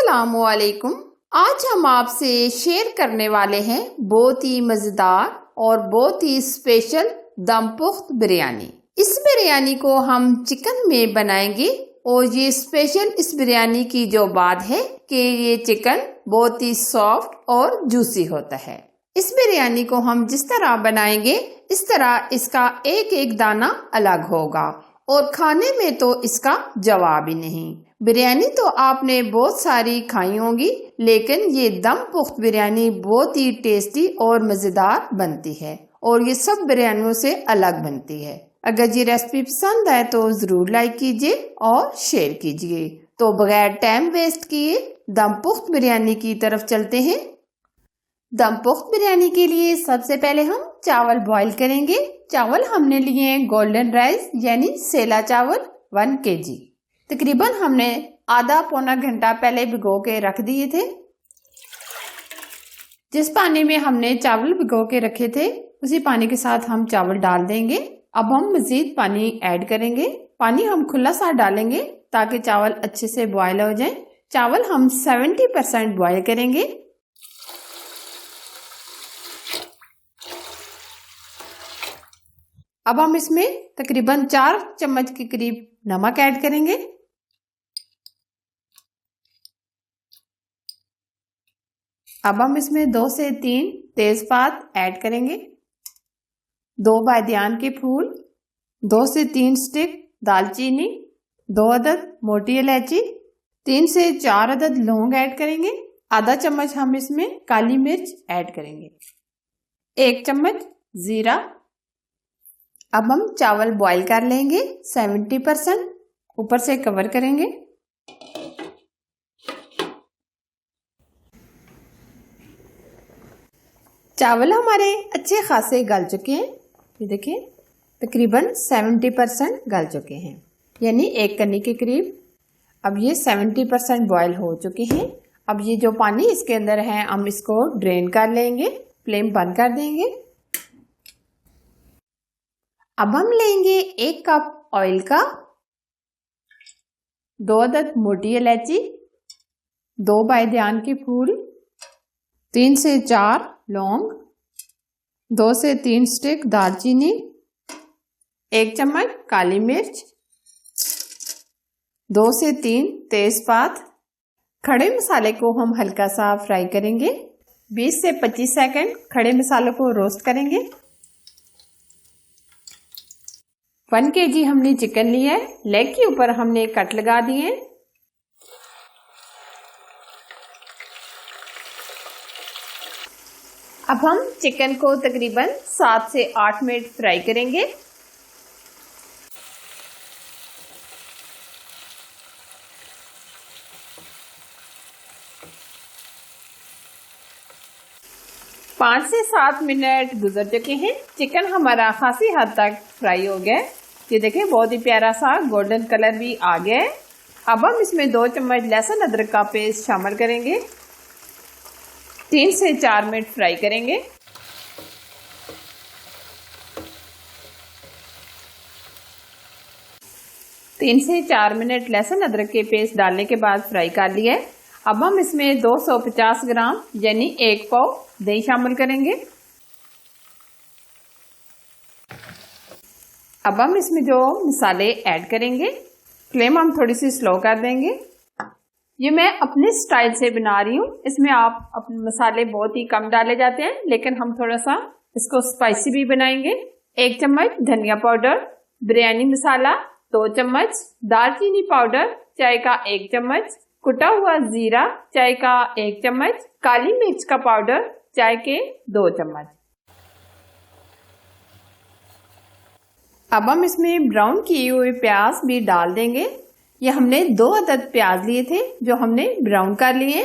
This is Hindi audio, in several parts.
अस्सलामुअलैकुम। आज हम आपसे शेयर करने वाले हैं बहुत ही मज़ेदार और बहुत ही स्पेशल दम पुख्त बिरयानी। इस बिरयानी को हम चिकन में बनाएंगे और ये स्पेशल इस बिरयानी की जो बात है कि ये चिकन बहुत ही सॉफ्ट और जूसी होता है। इस बिरयानी को हम जिस तरह बनाएंगे इस तरह इसका एक एक दाना अलग होगा और खाने में तो इसका जवाब ही नहीं। बिरयानी तो आपने बहुत सारी खाई होंगी, लेकिन ये दम पुख्त बिरयानी बहुत ही टेस्टी और मज़ेदार बनती है और ये सब बिरयानियों से अलग बनती है। अगर ये रेसिपी पसंद आए तो ज़रूर लाइक कीजिए और शेयर कीजिए। तो बगैर टाइम वेस्ट किए दम पुख्त बिरयानी की तरफ चलते हैं। दम पुख्त बिरयानी के लिए सबसे पहले हम चावल बॉईल करेंगे। चावल हमने लिए हैं गोल्डन राइस यानी सेला चावल 1 kg। तकरीबन हमने आधा पौना घंटा पहले भिगो के रख दिए थे। जिस पानी में हमने चावल भिगो के रखे थे उसी पानी के साथ हम चावल डाल देंगे। अब हम मजीद पानी ऐड करेंगे। पानी हम खुला सा डालेंगे ताकि चावल अच्छे से बॉयल हो जाए। चावल हम 70% बॉयल करेंगे। अब हम इसमें तकरीबन 4 चम्मच के करीब नमक ऐड करेंगे। अब हम इसमें 2 से 3 तेजपात ऐड करेंगे, 2 बादियान के फूल, 2 से 3 स्टिक दालचीनी, 2 अदद मोटी इलायची, 3 से 4 अदद लौंग ऐड करेंगे। आधा चम्मच हम इसमें काली मिर्च ऐड करेंगे, 1 चम्मच जीरा। अब हम चावल बॉईल कर लेंगे 70%, ऊपर से कवर करेंगे। चावल हमारे अच्छे खासे गल चुके हैं। ये देखिए तकरीबन 70% गल चुके हैं, यानी 1 कनी के करीब। अब ये 70% बॉईल हो चुके हैं। अब ये जो पानी इसके अंदर है हम इसको ड्रेन कर लेंगे, फ्लेम बंद कर देंगे। अब हम लेंगे 1 कप ऑयल का, 2 अदद मोटी इलायची, 2 बादियान के फूल, 3 से 4 लौंग, 2 से 3 स्टिक दालचीनी, 1 चम्मच काली मिर्च, 2 से 3 तेजपात। खड़े मसाले को हम हल्का सा फ्राई करेंगे। 20 से 25 सेकंड खड़े मसालों को रोस्ट करेंगे। 1 kg हमने चिकन लिया है, लेग के ऊपर हमने कट लगा दिए हैं। अब हम चिकन को तकरीबन 7 से 8 मिनट फ्राई करेंगे। पाँच से 7 मिनट गुजर चुके हैं। चिकन हमारा खासी हद तक फ्राई हो गया है। ये देखें बहुत ही प्यारा सा गोल्डन कलर भी आ गया है। अब हम इसमें 2 चम्मच लहसुन अदरक का पेस्ट शामिल करेंगे। 3 से 4 मिनट फ्राई करेंगे। तीन से 4 मिनट लहसुन अदरक के पेस्ट डालने के बाद फ्राई कर लिया है। अब हम इसमें 250 ग्राम यानी 1 पाव दही शामिल करेंगे। अब हम इसमें जो मसाले ऐड करेंगे, फ्लेम हम थोड़ी सी स्लो कर देंगे। ये मैं अपने स्टाइल से बना रही हूँ। इसमें आप अपने मसाले बहुत ही कम डाले जाते हैं, लेकिन हम थोड़ा सा इसको स्पाइसी भी बनाएंगे। 1 चम्मच धनिया पाउडर, बिरयानी मसाला 2 चम्मच, दालचीनी पाउडर चाय का 1 चम्मच, कुटा हुआ जीरा चाय का 1 चम्मच, काली मिर्च का पाउडर चाय के 2 चम्मच। अब हम इसमें ब्राउन किए हुए प्याज भी डाल देंगे। ये हमने 2 अदद प्याज लिए थे जो हमने ब्राउन कर लिए।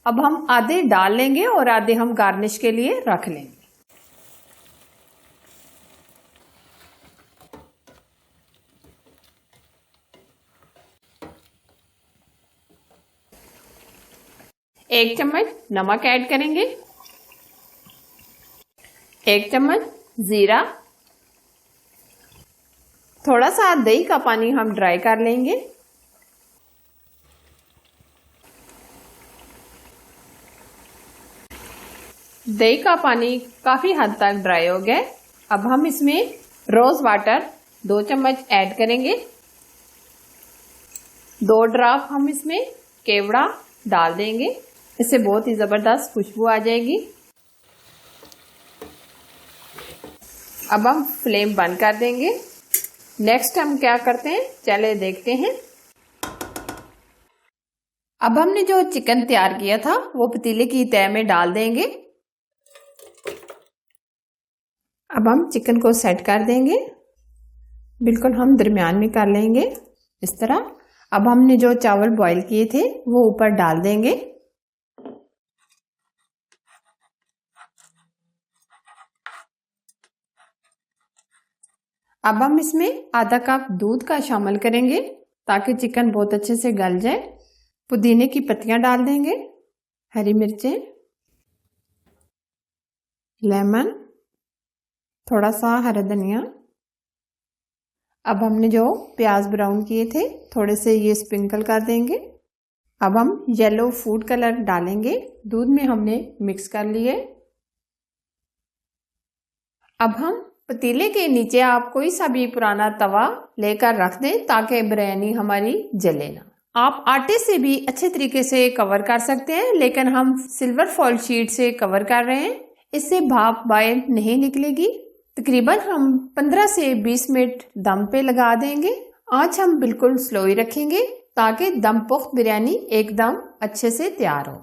अब हम आधे डाल लेंगे और आधे हम गार्निश के लिए रख लेंगे। एक चम्मच नमक ऐड करेंगे, 1 चम्मच जीरा, थोड़ा सा दही का पानी हम ड्राई कर लेंगे। दही का पानी काफ़ी हद तक ड्राई हो गया। अब हम इसमें रोज़ वाटर 2 चम्मच ऐड करेंगे। 2 ड्रॉप हम इसमें केवड़ा डाल देंगे, इससे बहुत ही ज़बरदस्त खुशबू आ जाएगी। अब हम फ्लेम बंद कर देंगे। नेक्स्ट हम क्या करते हैं, चले देखते हैं। अब हमने जो चिकन तैयार किया था वो पतीले की तह में डाल देंगे। अब हम चिकन को सेट कर देंगे, बिल्कुल हम दरमियान में कर लेंगे इस तरह। अब हमने जो चावल बॉईल किए थे वो ऊपर डाल देंगे। अब हम इसमें आधा कप दूध का शामिल करेंगे ताकि चिकन बहुत अच्छे से गल जाए। पुदीने की पत्तियां डाल देंगे, हरी मिर्चें, लेमन, थोड़ा सा हरा धनिया। अब हमने जो प्याज ब्राउन किए थे थोड़े से ये स्प्रिंकल कर देंगे। अब हम येलो फूड कलर डालेंगे, दूध में हमने मिक्स कर लिए। अब हम पतीले के नीचे आप कोई सा भी पुराना तवा लेकर रख दें ताकि बिरयानी हमारी जले ना। आप आटे से भी अच्छे तरीके से कवर कर सकते हैं, लेकिन हम सिल्वर फॉइल शीट से कवर कर रहे हैं, इससे भाप बाहर नहीं निकलेगी। तकरीबन हम 15 से 20 मिनट दम पे लगा देंगे। आंच हम बिल्कुल स्लो ही रखेंगे ताकि दम पुख्त बिरयानी एकदम अच्छे से तैयार हो।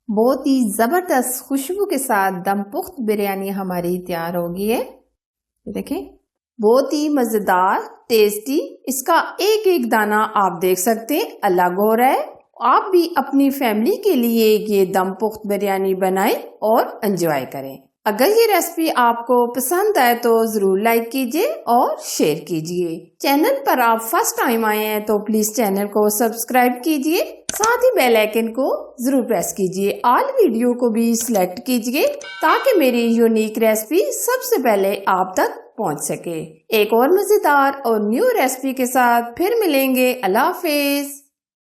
बहुत ही ज़बरदस्त खुशबू के साथ दम पुख्त बिरयानी हमारी तैयार हो गई है। देखें, बहुत ही मज़ेदार, टेस्टी। इसका एक एक दाना आप देख सकते हैं अलग हो रहा है। आप भी अपनी फैमिली के लिए ये दम पुख्त बिरयानी बनाएं और एंजॉय करें। अगर ये रेसिपी आपको पसंद आए तो ज़रूर लाइक कीजिए और शेयर कीजिए। चैनल पर आप फर्स्ट टाइम आए हैं तो प्लीज़ चैनल को सब्सक्राइब कीजिए, साथ ही बेल आइकन को ज़रूर प्रेस कीजिए। ऑल वीडियो को भी सिलेक्ट कीजिए ताकि मेरी यूनिक रेसिपी सबसे पहले आप तक पहुंच सके। एक और मज़ेदार और न्यू रेसिपी के साथ फिर मिलेंगे। अल्लाह हाफिज़।